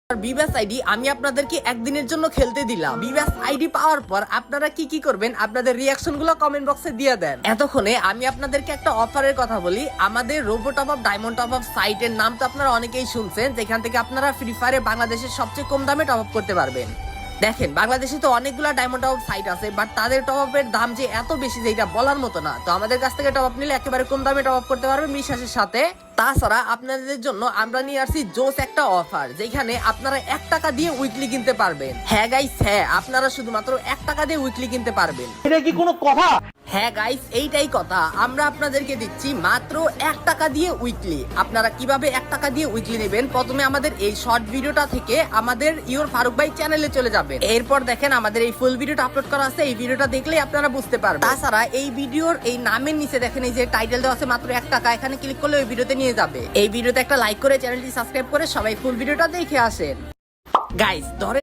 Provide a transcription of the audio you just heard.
বিবাস আইডি আমি আপনাদেরকে একদিনের জন্য খেলতে দিলাম। বিবাস আইডি পাওয়ার পর আপনারা কি কি করবেন, আপনাদের রিয়াকশন গুলো কমেন্ট বক্সে দিয়ে দেন। এতক্ষণে আমি আপনাদেরকে একটা অফারের কথা বলি। আমাদের robo top up diamond top up সাইটের নাম তো আপনারা অনেকেই শুনছেন, যেখান থেকে আপনারা ফ্রি ফায়ারে বাংলাদেশের সবচেয়ে কম দামে টপ আপ করতে পারবেন। দেখেন, বাংলাদেশে তো অনেকগুলো ডায়মন্ড টপ আপ সাইট আছে, বাট তাদের টপ আপের দাম যে এত বেশি যে এটা বলার মতো না। তো আমাদের কাছ থেকে টপ আপ নিলে একেবারে কম দামে টপ আপ করতে পারবেন বিশ্বাসের সাথে। তাছাড়া আপনাদের জন্য আমরা নিয়ে আসছি জোস একটা অফার, যেখানে আপনারা 1 টাকা দিয়ে উইকলি কিনতে পারবেন। হ্যাঁ গাইস, হ্যাঁ, আপনারা শুধুমাত্র 1 টাকা দিয়ে উইকলি কিনতে পারবেন। এটা কি কোনো কথা? হ্যাঁ গাইস, এইটাই কথা। আমরা আপনাদেরকে দিচ্ছি মাত্র 1 টাকা দিয়ে উইকলি। আপনারা কিভাবে 1 টাকা দিয়ে উইকলি নেবেন, প্রথমে আমাদের এই শর্ট ভিডিওটা থেকে আমাদের ইওর ফারুক ভাই চ্যানেলে চলে যাবেন। এরপর দেখেন আমাদের এই ফুল ভিডিওটা আপলোড করা আছে, এই ভিডিওটা দেখলেই আপনারা বুঝতে পারবেন। তাছাড়া এই ভিডিওর এই নামের নিচে দেখেন এই যে টাইটেল দেওয়া আছে মাত্র 1 টাকা, এখানে ক্লিক করলে ওই ভিডিওতে নিয়ে যাবে। এই ভিডিওতে একটা লাইক করে চ্যানেলটি সাবস্ক্রাইব করে সবাই ফুল ভিডিওটা দেখে আসেন। গাইস ধরে